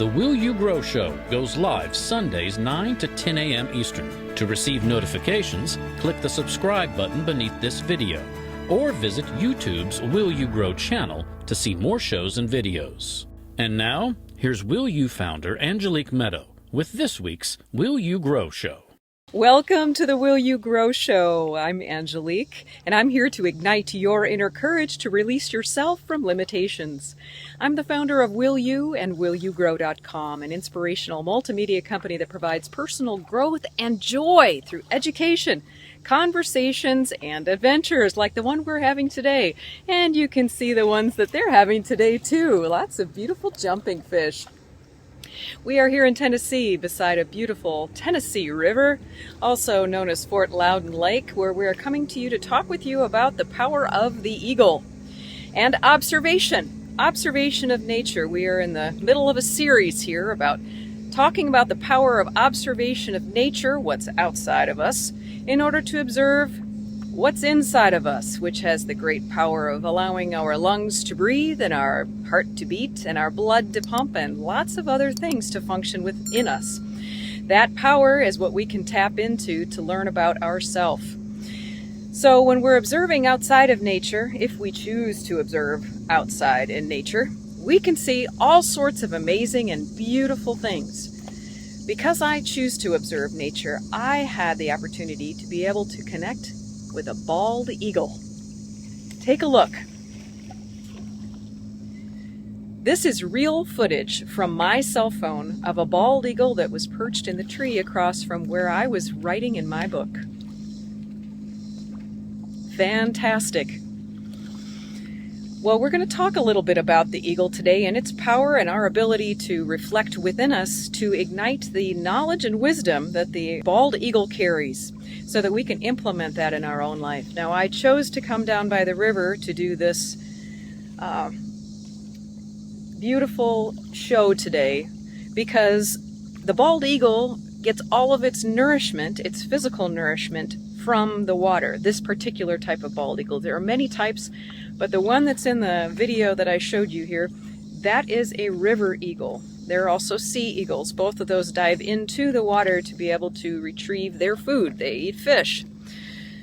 The Will You Grow Show goes live Sundays 9 to 10 a.m. Eastern. To receive notifications, click the subscribe button beneath this video, or visit YouTube's Will You Grow channel to see more shows and videos. And now, here's Will You founder Angelique Medow with this week's Will You Grow Show. Welcome to the Will You Grow Show. I'm Angelique, and I'm here to ignite your inner courage to release yourself from limitations. I'm the founder of Will You and WillYouGrow.com, an inspirational multimedia company that provides personal growth and joy through education, conversations, and adventures like the one we're having today. And you can see the ones that they're having today too. Lots of beautiful jumping fish. We are here in Tennessee beside a beautiful Tennessee River, also known as Fort Loudon Lake, where we are coming to you to talk with you about the power of the eagle and observation of nature. We are in the middle of a series here about talking about the power of observation of nature, what's outside of us, in order to observe what's inside of us, which has the great power of allowing our lungs to breathe and our heart to beat and our blood to pump and lots of other things to function within us. That power is what we can tap into to learn about ourselves. So when we're observing outside of nature, if we choose to observe outside in nature, we can see all sorts of amazing and beautiful things. Because I choose to observe nature, I had the opportunity to be able to connect with a bald eagle. Take a look. This is real footage from my cell phone of a bald eagle that was perched in the tree across from where I was writing in my book. Fantastic. Well, we're going to talk a little bit about the eagle today and its power and our ability to reflect within us to ignite the knowledge and wisdom that the bald eagle carries so that we can implement that in our own life. Now, I chose to come down by the river to do this beautiful show today because the bald eagle gets all of its nourishment, its physical nourishment, from the water. This particular type of bald eagle. There are many types, but the one that's in the video that I showed you here, that is a river eagle. There are also sea eagles. Both of those dive into the water to be able to retrieve their food. They eat fish.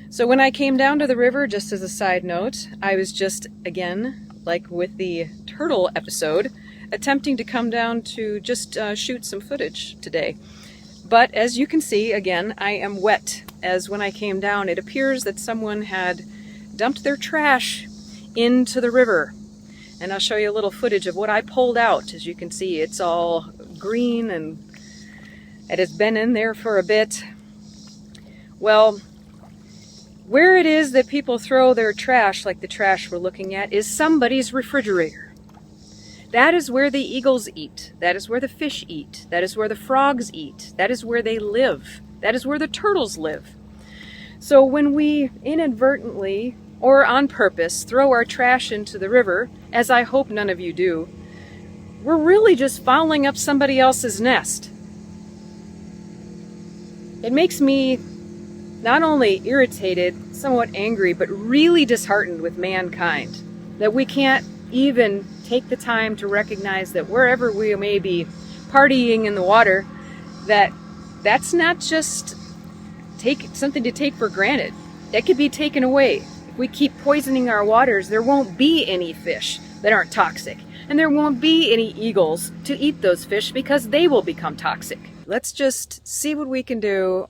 So when I came down to the river, just as a side note, I was just, again, like with the turtle episode, attempting to come down to just shoot some footage today. But as you can see, again, I am wet. As when I came down, it appears that someone had dumped their trash into the river. And I'll show you a little footage of what I pulled out. As you can see, it's all green and it has been in there for a bit. Well, where it is that people throw their trash, like the trash we're looking at, is somebody's refrigerator. That is where the eagles eat. That is where the fish eat. That is where the frogs eat. That is where they live. That is where the turtles live. So when we inadvertently or on purpose throw our trash into the river, as I hope none of you do, we're really just fouling up somebody else's nest. It makes me not only irritated, somewhat angry, but really disheartened with mankind, that we can't even take the time to recognize that wherever we may be partying in the water, that's not just something to take for granted. That could be taken away. If we keep poisoning our waters, there won't be any fish that aren't toxic. And there won't be any eagles to eat those fish because they will become toxic. Let's just see what we can do.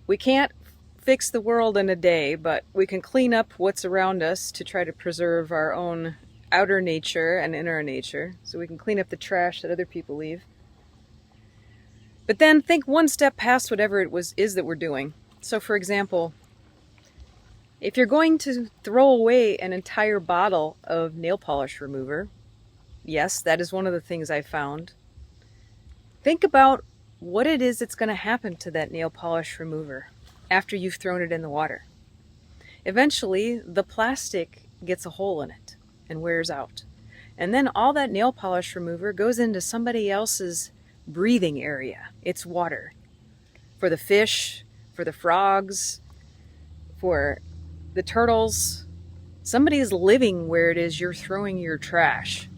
We can't fix the world in a day, but we can clean up what's around us to try to preserve our own outer nature and inner nature, so we can clean up the trash that other people leave. But then think one step past whatever is that we're doing. So for example, if you're going to throw away an entire bottle of nail polish remover, yes, that is one of the things I found. Think about what it is that's going to happen to that nail polish remover after you've thrown it in the water. Eventually, the plastic gets a hole in it and wears out. And then all that nail polish remover goes into somebody else's breathing area. It's water. For the fish, for the frogs, for the turtles. Somebody is living where it is you're throwing your trash.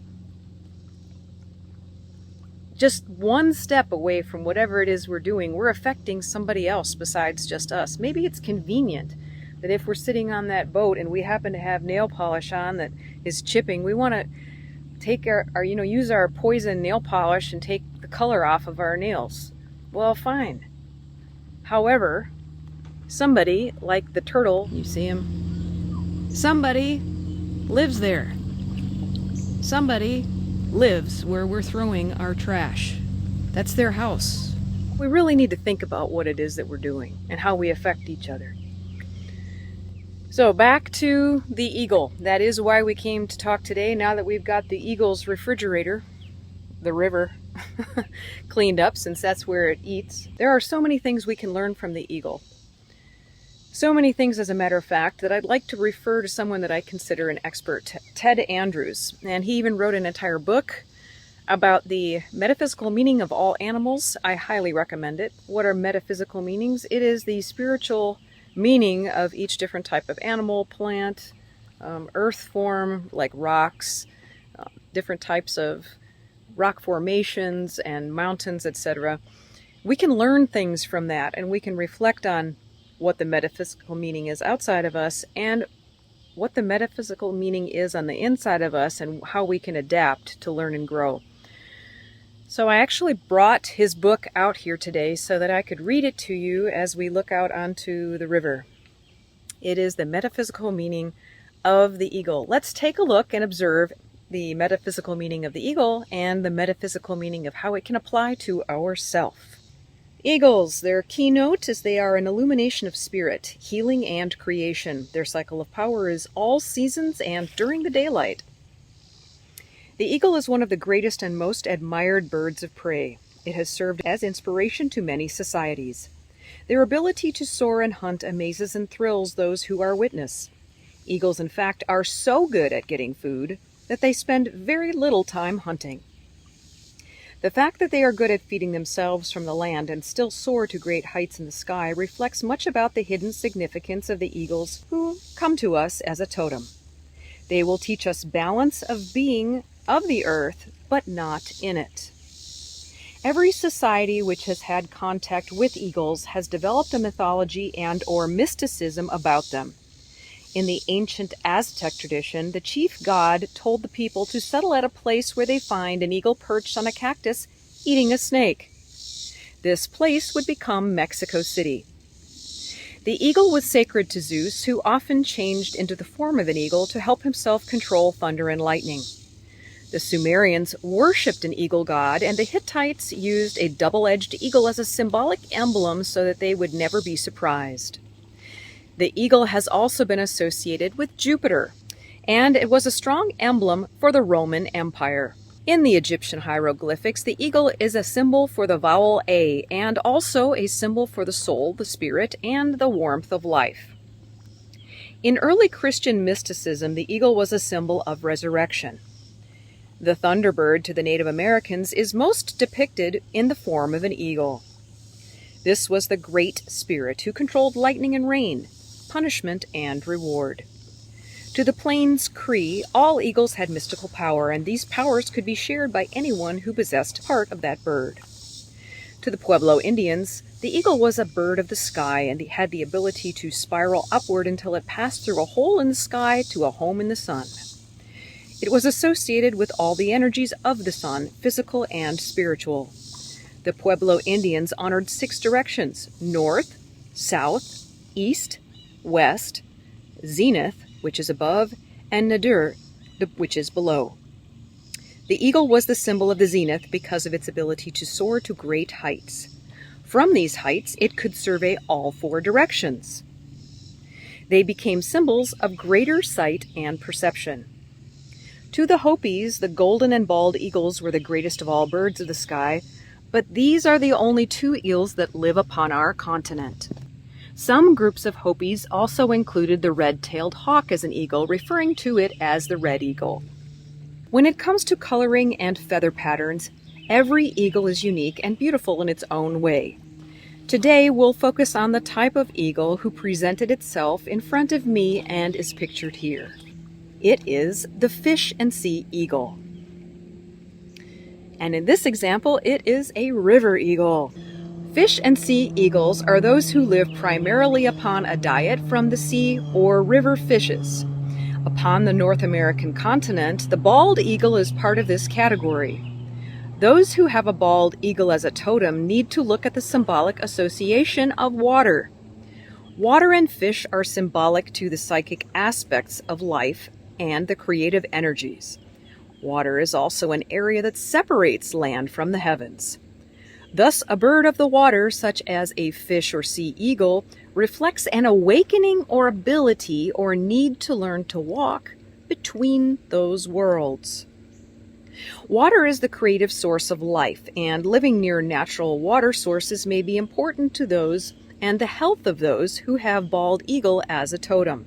just one step away from whatever it is we're doing, we're affecting somebody else besides just us. Maybe it's convenient that if we're sitting on that boat and we happen to have nail polish on that is chipping, we want to take use our poison nail polish and take the color off of our nails. Well, fine. However, somebody, like the turtle, you see him, somebody lives there. Somebody lives where we're throwing our trash. That's their house. We really need to think about what it is that we're doing and how we affect each other. So back to the eagle. That is why we came to talk today. Now that we've got the eagle's refrigerator, the river, cleaned up, since that's where it eats, there are so many things we can learn from the eagle. So many things, as a matter of fact, that I'd like to refer to someone that I consider an expert, Ted Andrews. And he even wrote an entire book about the metaphysical meaning of all animals. I highly recommend it. What are metaphysical meanings? It is the spiritual meaning of each different type of animal, plant, earth form, like rocks, different types of rock formations and mountains, etc. We can learn things from that, and we can reflect on what the metaphysical meaning is outside of us and what the metaphysical meaning is on the inside of us, and how we can adapt to learn and grow. So I actually brought his book out here today so that I could read it to you as we look out onto the river. It is the metaphysical meaning of the eagle. Let's take a look and observe the metaphysical meaning of the eagle and the metaphysical meaning of how it can apply to ourself. Eagles, their keynote is they are an illumination of spirit, healing, and creation. Their cycle of power is all seasons and during the daylight. The eagle is one of the greatest and most admired birds of prey. It has served as inspiration to many societies. Their ability to soar and hunt amazes and thrills those who are witness. Eagles, in fact, are so good at getting food that they spend very little time hunting. The fact that they are good at feeding themselves from the land and still soar to great heights in the sky reflects much about the hidden significance of the eagles who come to us as a totem. They will teach us balance of being of the earth, but not in it. Every society which has had contact with eagles has developed a mythology and or mysticism about them. In the ancient Aztec tradition, the chief god told the people to settle at a place where they find an eagle perched on a cactus eating a snake. This place would become Mexico City. The eagle was sacred to Zeus, who often changed into the form of an eagle to help himself control thunder and lightning. The Sumerians worshipped an eagle god, and the Hittites used a double-edged eagle as a symbolic emblem so that they would never be surprised. The eagle has also been associated with Jupiter, and it was a strong emblem for the Roman Empire. In the Egyptian hieroglyphics, the eagle is a symbol for the vowel A, and also a symbol for the soul, the spirit, and the warmth of life. In early Christian mysticism, the eagle was a symbol of resurrection. The thunderbird to the Native Americans is most depicted in the form of an eagle. This was the Great Spirit who controlled lightning and rain, punishment and reward. To the Plains Cree, all eagles had mystical power, and these powers could be shared by anyone who possessed part of that bird. To the Pueblo Indians, the eagle was a bird of the sky and had the ability to spiral upward until it passed through a hole in the sky to a home in the sun. It was associated with all the energies of the sun, physical and spiritual. The Pueblo Indians honored 6 directions: north, south, east, west, zenith, which is above, and nadir, which is below. The eagle was the symbol of the zenith because of its ability to soar to great heights. From these heights, it could survey all 4 directions. They became symbols of greater sight and perception. To the Hopis, the golden and bald eagles were the greatest of all birds of the sky, but these are the only 2 eels that live upon our continent. Some groups of Hopis also included the red-tailed hawk as an eagle, referring to it as the red eagle. When it comes to coloring and feather patterns, every eagle is unique and beautiful in its own way. Today, we'll focus on the type of eagle who presented itself in front of me and is pictured here. It is the fish and sea eagle. And in this example, it is a river eagle. Fish and sea eagles are those who live primarily upon a diet from the sea or river fishes. Upon the North American continent, the bald eagle is part of this category. Those who have a bald eagle as a totem need to look at the symbolic association of water. Water and fish are symbolic to the psychic aspects of life and the creative energies. Water is also an area that separates land from the heavens. Thus, a bird of the water, such as a fish or sea eagle, reflects an awakening or ability or need to learn to walk between those worlds. Water is the creative source of life, and living near natural water sources may be important to those and the health of those who have bald eagle as a totem.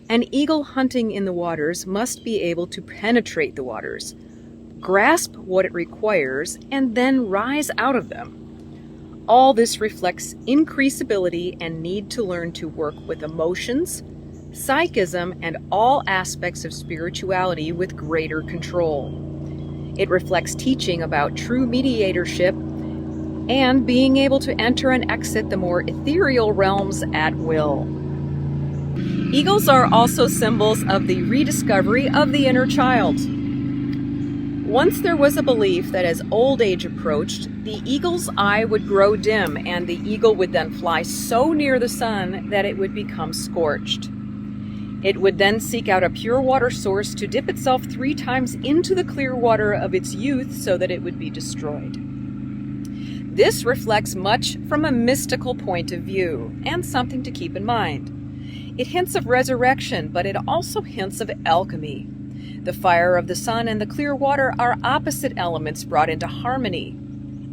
An eagle hunting in the waters must be able to penetrate the waters, grasp what it requires, and then rise out of them. All this reflects increased ability and need to learn to work with emotions, psychism, and all aspects of spirituality with greater control. It reflects teaching about true mediatorship and being able to enter and exit the more ethereal realms at will. Eagles are also symbols of the rediscovery of the inner child. Once there was a belief that as old age approached, the eagle's eye would grow dim and the eagle would then fly so near the sun that it would become scorched. It would then seek out a pure water source to dip itself 3 times into the clear water of its youth so that it would be destroyed. This reflects much from a mystical point of view and something to keep in mind. It hints of resurrection, but it also hints of alchemy. The fire of the sun and the clear water are opposite elements brought into harmony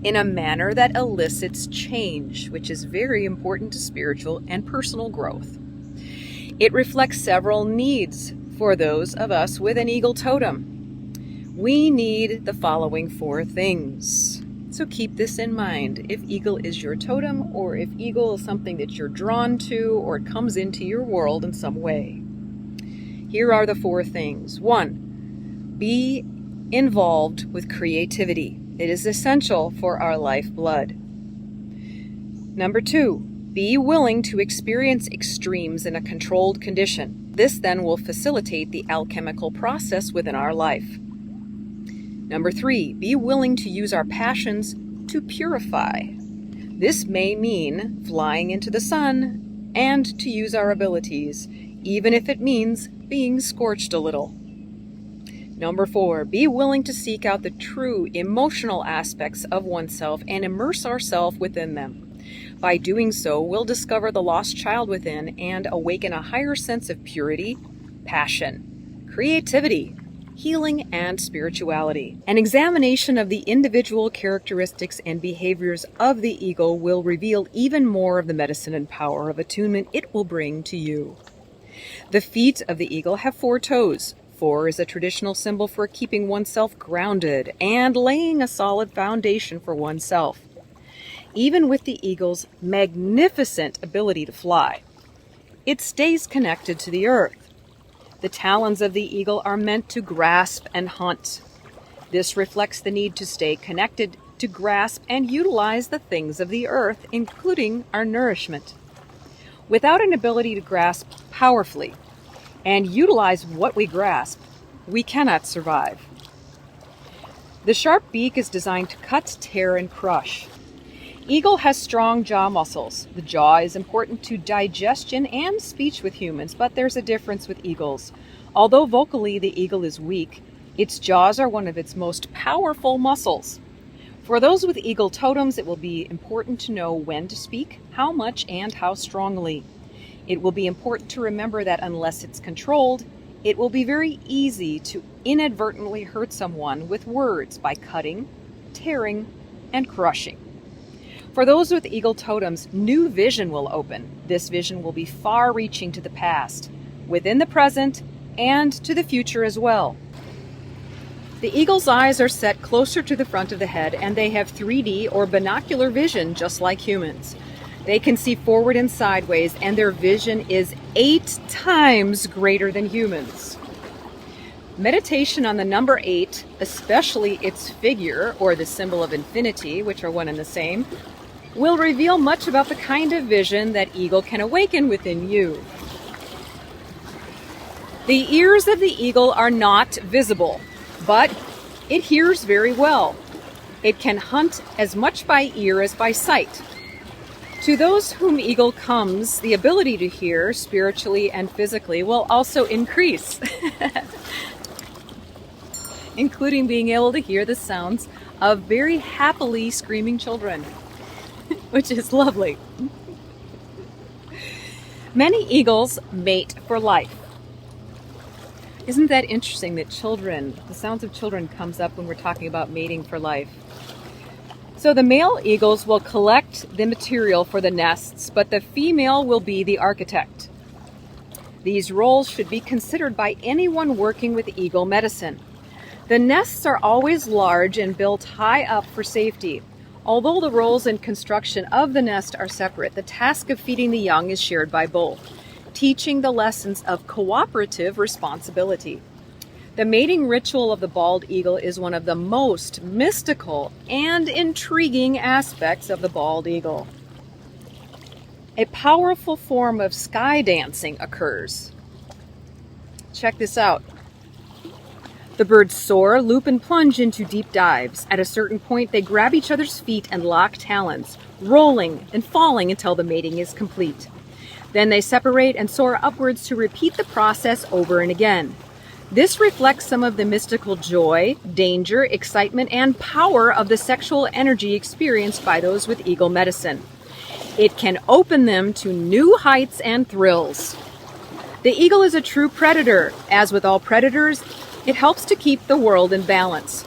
in a manner that elicits change, which is very important to spiritual and personal growth. It reflects several needs for those of us with an eagle totem. We need the following 4 things. So keep this in mind if eagle is your totem or if eagle is something that you're drawn to or it comes into your world in some way. Here are the 4 things. 1, be involved with creativity. It is essential for our lifeblood. Number 2, be willing to experience extremes in a controlled condition. This then will facilitate the alchemical process within our life. Number 3, be willing to use our passions to purify. This may mean flying into the sun and to use our abilities, even if it means being scorched a little. Number 4, be willing to seek out the true emotional aspects of oneself and immerse ourselves within them. By doing so, we'll discover the lost child within and awaken a higher sense of purity, passion, creativity, healing, and spirituality. An examination of the individual characteristics and behaviors of the eagle will reveal even more of the medicine and power of attunement it will bring to you. The feet of the eagle have 4 toes. 4 is a traditional symbol for keeping oneself grounded and laying a solid foundation for oneself. Even with the eagle's magnificent ability to fly, it stays connected to the earth. The talons of the eagle are meant to grasp and hunt. This reflects the need to stay connected, to grasp and utilize the things of the earth, including our nourishment. Without an ability to grasp powerfully and utilize what we grasp, we cannot survive. The sharp beak is designed to cut, tear, and crush. Eagle has strong jaw muscles. The jaw is important to digestion and speech with humans, but there's a difference with eagles. Although vocally the eagle is weak, its jaws are one of its most powerful muscles. For those with eagle totems, it will be important to know when to speak, how much, and how strongly. It will be important to remember that unless it's controlled, it will be very easy to inadvertently hurt someone with words by cutting, tearing, and crushing. For those with eagle totems, new vision will open. This vision will be far-reaching to the past, within the present, and to the future as well. The eagle's eyes are set closer to the front of the head, and they have 3D or binocular vision just like humans. They can see forward and sideways, and their vision is 8 times greater than humans. Meditation on the number 8, especially its figure or the symbol of infinity, which are one and the same, will reveal much about the kind of vision that eagle can awaken within you. The ears of the eagle are not visible, but it hears very well. It can hunt as much by ear as by sight. To those whom eagle comes, the ability to hear spiritually and physically will also increase, including being able to hear the sounds of very happily screaming children, which is lovely. Many eagles mate for life. Isn't that interesting that the sounds of children comes up when we're talking about mating for life? So the male eagles will collect the material for the nests, but the female will be the architect. These roles should be considered by anyone working with eagle medicine. The nests are always large and built high up for safety. Although the roles in construction of the nest are separate, the task of feeding the young is shared by both, teaching the lessons of cooperative responsibility. The mating ritual of the bald eagle is one of the most mystical and intriguing aspects of the bald eagle. A powerful form of sky dancing occurs. Check this out. The birds soar, loop, and plunge into deep dives. At a certain point, they grab each other's feet and lock talons, rolling and falling until the mating is complete. Then they separate and soar upwards to repeat the process over and again. This reflects some of the mystical joy, danger, excitement, and power of the sexual energy experienced by those with eagle medicine. It can open them to new heights and thrills. The eagle is a true predator. As with all predators, it helps to keep the world in balance.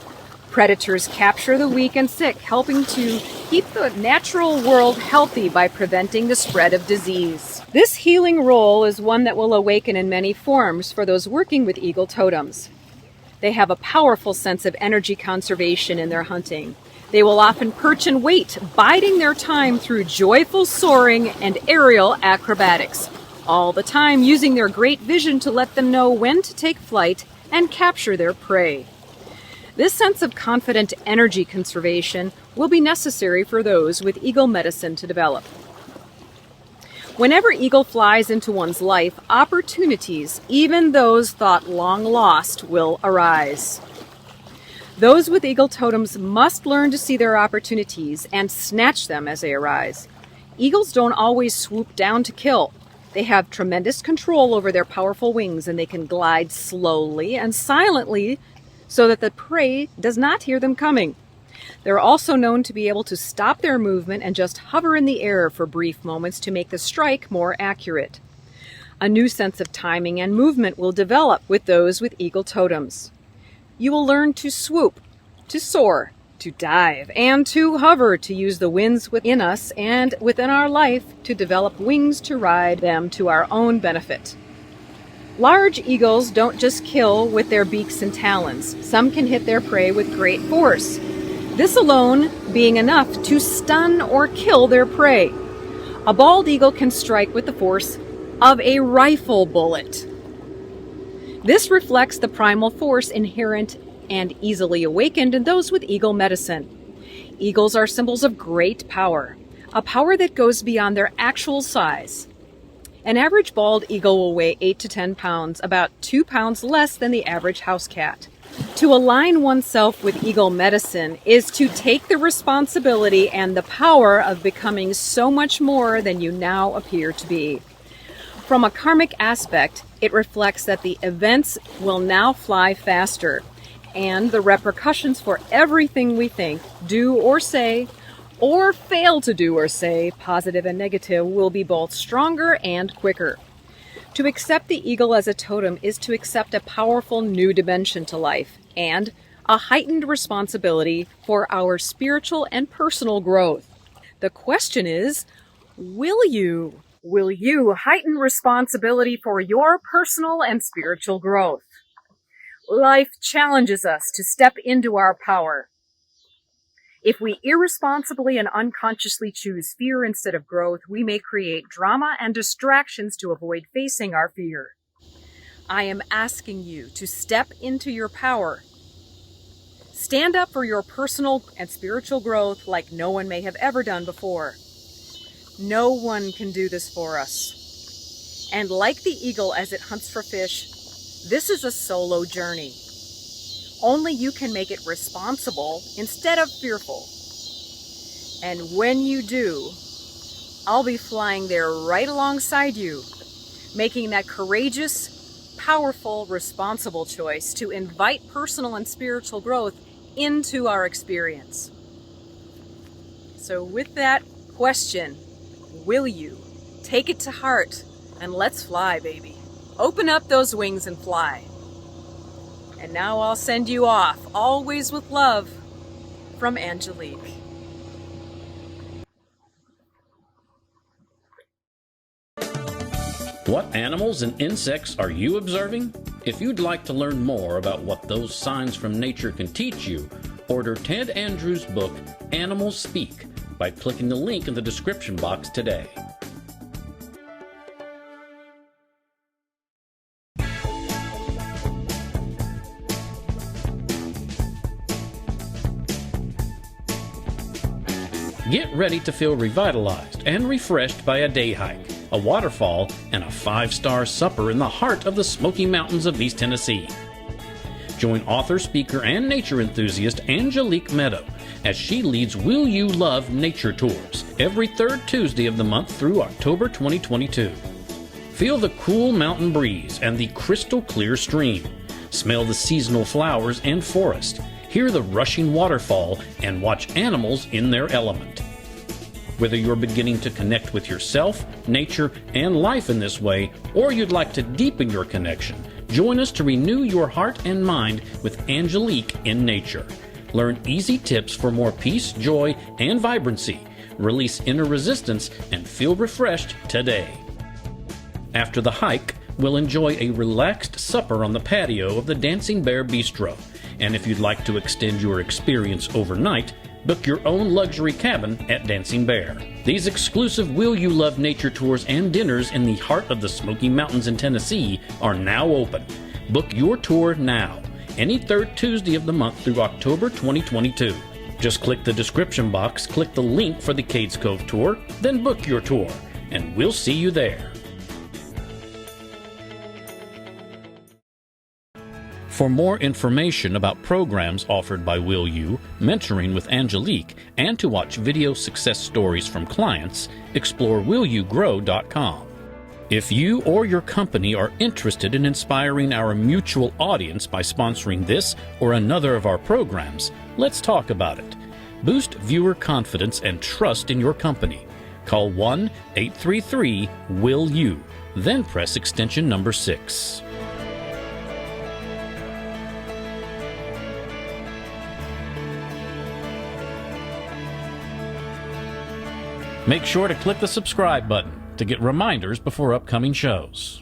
Predators capture the weak and sick, helping to keep the natural world healthy by preventing the spread of disease. This healing role is one that will awaken in many forms for those working with eagle totems. They have a powerful sense of energy conservation in their hunting. They will often perch and wait, biding their time through joyful soaring and aerial acrobatics, all the time using their great vision to let them know when to take flight and capture their prey. This sense of confident energy conservation will be necessary for those with eagle medicine to develop. Whenever eagle flies into one's life, opportunities, even those thought long lost, will arise. Those with eagle totems must learn to see their opportunities and snatch them as they arise. Eagles don't always swoop down to kill. They have tremendous control over their powerful wings, and they can glide slowly and silently so that the prey does not hear them coming. They're also known to be able to stop their movement and just hover in the air for brief moments to make the strike more accurate. A new sense of timing and movement will develop with those with eagle totems. You will learn to swoop, to soar, to dive, and to hover, to use the winds within us and within our life to develop wings to ride them to our own benefit. Large eagles don't just kill with their beaks and talons. Some can hit their prey with great force, this alone being enough to stun or kill their prey. A bald eagle can strike with the force of a rifle bullet. This reflects the primal force inherent and easily awakened in those with eagle medicine. Eagles are symbols of great power, a power that goes beyond their actual size. An average bald eagle will weigh 8 to 10 pounds, about 2 pounds less than the average house cat. To align oneself with eagle medicine is to take the responsibility and the power of becoming so much more than you now appear to be. From a karmic aspect, it reflects that the events will now fly faster, and the repercussions for everything we think, do, or say, or fail to do or say, positive and negative, will be both stronger and quicker. To accept the eagle as a totem is to accept a powerful new dimension to life and a heightened responsibility for our spiritual and personal growth. The question is, will you heighten responsibility for your personal and spiritual growth? Life challenges us to step into our power. If we irresponsibly and unconsciously choose fear instead of growth, we may create drama and distractions to avoid facing our fear. I am asking you to step into your power. Stand up for your personal and spiritual growth like no one may have ever done before. No one can do this for us. And like the eagle as it hunts for fish, this is a solo journey. Only you can make it responsible instead of fearful. And when you do, I'll be flying there right alongside you, making that courageous, powerful, responsible choice to invite personal and spiritual growth into our experience. So with that question, will you take it to heart and let's fly, baby. Open up those wings and fly. And now I'll send you off, always with love, from Angelique. What animals and insects are you observing? If you'd like to learn more about what those signs from nature can teach you, order Ted Andrews' book, Animals Speak, by clicking the link in the description box today. Get ready to feel revitalized and refreshed by a day hike, a waterfall, and a 5-star supper in the heart of the Smoky Mountains of East Tennessee. Join author, speaker, and nature enthusiast Angelique Medow as she leads Will You Love Nature Tours every third Tuesday of the month through October 2022. Feel the cool mountain breeze and the crystal clear stream. Smell the seasonal flowers and forest. Hear the rushing waterfall and watch animals in their element. Whether you're beginning to connect with yourself, nature, and life in this way, or you'd like to deepen your connection, join us to renew your heart and mind with Angelique in nature. Learn easy tips for more peace, joy, and vibrancy. Release inner resistance and feel refreshed today. After the hike, we'll enjoy a relaxed supper on the patio of the Dancing Bear Bistro. And if you'd like to extend your experience overnight, book your own luxury cabin at Dancing Bear. These exclusive Will You Love Nature tours and dinners in the heart of the Smoky Mountains in Tennessee are now open. Book your tour now, any third Tuesday of the month through October 2022. Just click the description box, click the link for the Cades Cove tour, then book your tour, and we'll see you there. For more information about programs offered by Will You, mentoring with Angelique, and to watch video success stories from clients, explore willyougrow.com. If you or your company are interested in inspiring our mutual audience by sponsoring this or another of our programs, let's talk about it. Boost viewer confidence and trust in your company. Call 1-833-WILL-YOU, then press extension number 6. Make sure to click the subscribe button to get reminders before upcoming shows.